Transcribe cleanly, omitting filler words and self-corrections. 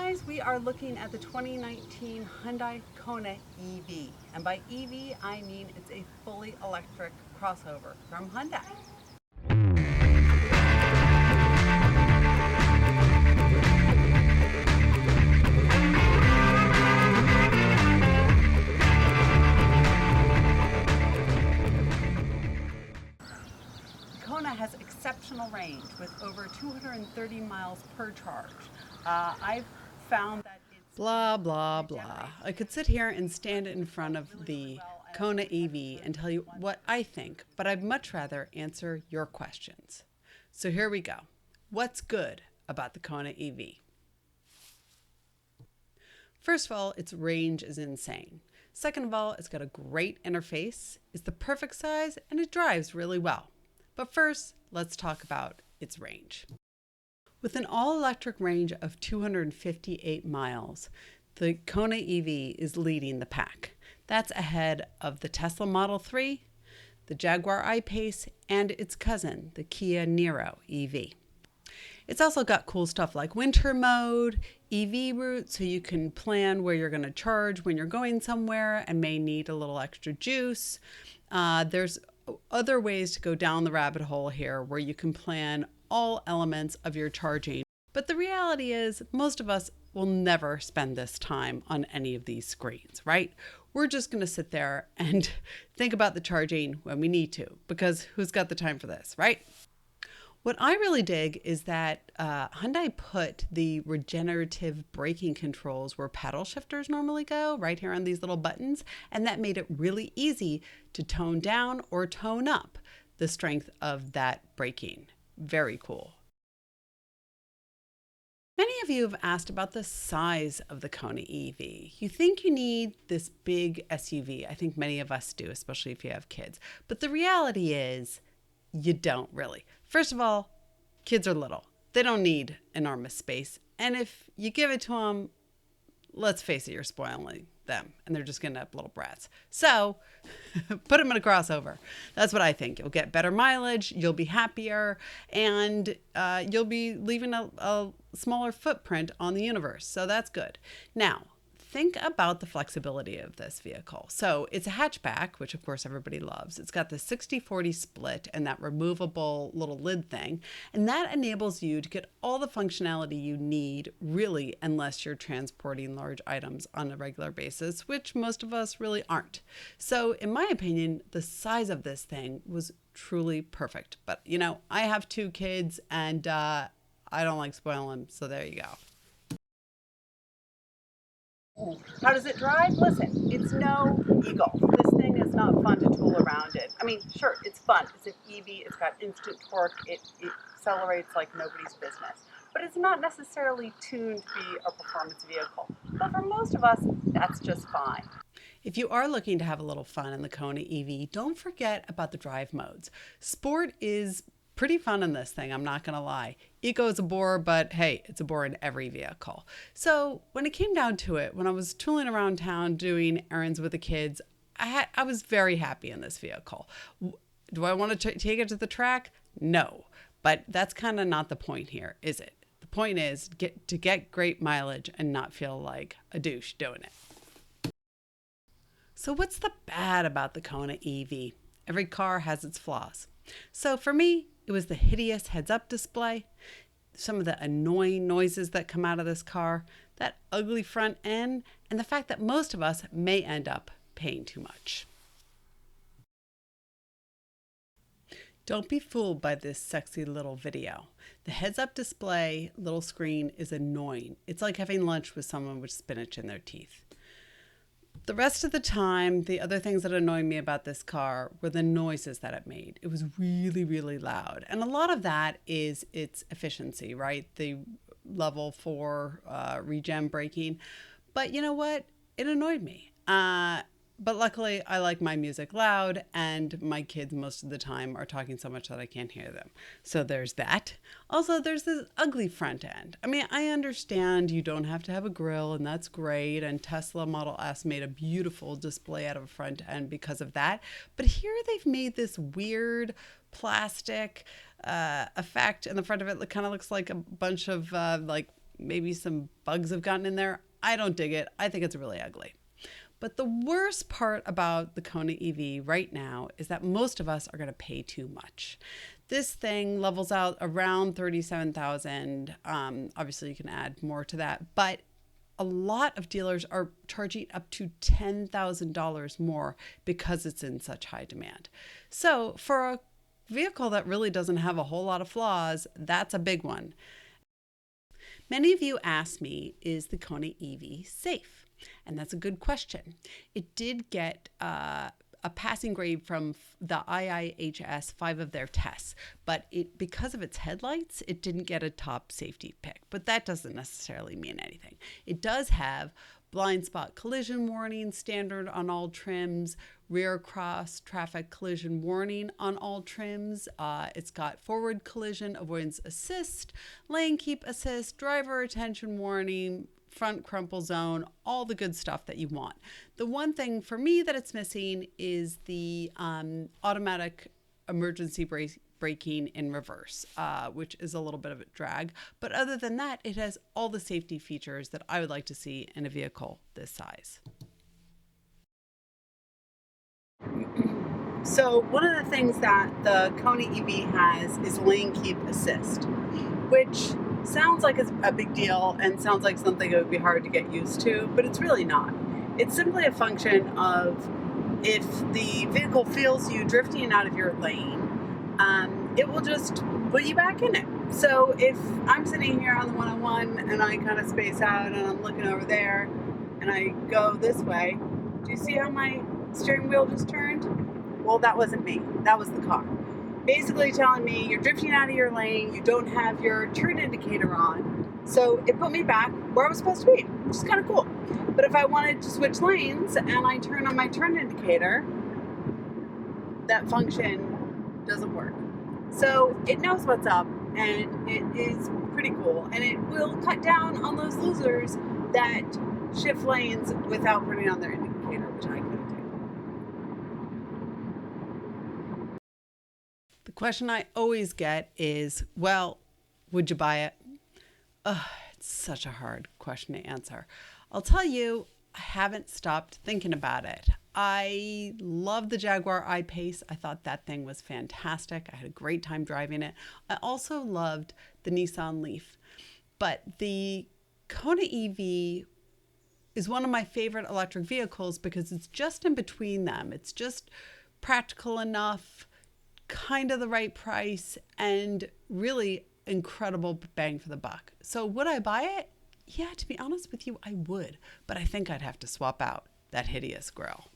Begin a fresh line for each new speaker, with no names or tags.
guys, we are looking at the 2019 Hyundai Kona EV. And by EV, I mean it's a fully electric crossover from Hyundai. Kona has exceptional range with over 230 miles per charge. I've found that it's
Blah, blah, blah. I could sit here and stand in front of the Kona EV and tell you what I think, but I'd much rather answer your questions. So here we go. What's good about the Kona EV? First of all, its range is insane. Second of all, it's got a great interface, it's the perfect size, and it drives really well. But first, let's talk about its range. With an all-electric range of 258 miles, the Kona EV is leading the pack. That's ahead of the Tesla Model 3, the Jaguar I-Pace, and its cousin, the Kia Niro EV. It's also got cool stuff like winter mode, EV route, so you can plan where you're going to charge when you're going somewhere and may need a little extra juice. There's other ways to go down the rabbit hole here where you can plan all elements of your charging. But the reality is most of us will never spend this time on any of these screens, right? We're just going to sit there and think about the charging when we need to, because who's got the time for this, right? What I really dig is that Hyundai put the regenerative braking controls where paddle shifters normally go, right here on these little buttons, and that made it really easy to tone down or tone up the strength of that braking. Very cool. Many of you have asked about the size of the Kona EV. You think you need this big SUV. I think many of us do, especially if you have kids. But the reality is, you don't really. First of all, kids are little. They don't need enormous space. And if you give it to them, let's face it, you're spoiling them and they're just going to have little brats. So put them in a crossover. That's what I think. You'll get better mileage, you'll be happier, and you'll be leaving a smaller footprint on the universe. So that's good. Now, think about the flexibility of this vehicle. So it's a hatchback, which of course everybody loves. It's got the 60-40 split and that removable little lid thing. And that enables you to get all the functionality you need, really, unless you're transporting large items on a regular basis, which most of us really aren't. So in my opinion, the size of this thing was truly perfect. But you know, I have two kids and I don't like spoiling them. So there you go.
How does it drive? Listen, it's no Eagle. This thing is not fun to tool around in. I mean, sure, it's fun. It's an EV. It's got instant torque. It accelerates like nobody's business. But it's not necessarily tuned to be a performance vehicle. But for most of us, that's just fine.
If you are looking to have a little fun in the Kona EV, don't forget about the drive modes. Sport is pretty fun in this thing, I'm not going to lie. Eco is a bore, but hey, it's a bore in every vehicle. So when it came down to it, when I was tooling around town doing errands with the kids, I was very happy in this vehicle. Do I want to take it to the track? No, but that's kind of not the point here, is it? The point is to get great mileage and not feel like a douche doing it. So what's the bad about the Kona EV? Every car has its flaws. So for me, it was the hideous heads-up display, some of the annoying noises that come out of this car, that ugly front end, and the fact that most of us may end up paying too much. Don't be fooled by this sexy little video. The heads-up display little screen is annoying. It's like having lunch with someone with spinach in their teeth. The rest of the time, the other things that annoyed me about this car were the noises that it made. It was really, really loud. And a lot of that is its efficiency, right? The level 4 regen braking. But you know what? It annoyed me. But luckily, I like my music loud, and my kids most of the time are talking so much that I can't hear them. So there's that. Also, there's this ugly front end. I mean, I understand you don't have to have a grill, and that's great, and Tesla Model S made a beautiful display out of a front end because of that. But here they've made this weird plastic effect in the front of it that kind of looks like a bunch of maybe some bugs have gotten in there. I don't dig it. I think it's really ugly. But the worst part about the Kona EV right now is that most of us are going to pay too much. This thing levels out around $37,000. Obviously, you can add more to that, but a lot of dealers are charging up to $10,000 more because it's in such high demand. So for a vehicle that really doesn't have a whole lot of flaws, that's a big one. Many of you asked me, is the Kona EV safe? And that's a good question. It did get a passing grade from the IIHS 5 of their tests, but because of its headlights, it didn't get a top safety pick. But that doesn't necessarily mean anything. It does have blind spot collision warning standard on all trims, rear cross traffic collision warning on all trims. It's got forward collision avoidance assist, lane keep assist, driver attention warning, front crumple zone, all the good stuff that you want. The one thing for me that it's missing is the automatic emergency braking in reverse, which is a little bit of a drag. But other than that, it has all the safety features that I would like to see in a vehicle this size.
So one of the things that the Kona EV has is lane keep assist, which sounds like it's a big deal and sounds like something that would be hard to get used to, but it's really not. It's simply a function of if the vehicle feels you drifting out of your lane, it will just put you back in it. So if I'm sitting here on the 101 and I kind of space out and I'm looking over there and I go this way, do you see how my steering wheel just turned? Well, that wasn't me. That was the car. Basically telling me you're drifting out of your lane, you don't have your turn indicator on. So it put me back where I was supposed to be, which is kind of cool. But if I wanted to switch lanes and I turn on my turn indicator, that function doesn't work. So it knows what's up and it is pretty cool. And it will cut down on those losers that shift lanes without putting on their indicator, which I couldn't do.
The question I always get is, well, would you buy it? It's such a hard question to answer. I'll tell you, I haven't stopped thinking about it. I love the Jaguar I-Pace. I thought that thing was fantastic. I had a great time driving it. I also loved the Nissan Leaf. But the Kona EV is one of my favorite electric vehicles because it's just in between them. It's just practical enough, kind of the right price, and really incredible bang for the buck. So would I buy it? Yeah, to be honest with you, I would. But I think I'd have to swap out that hideous grille.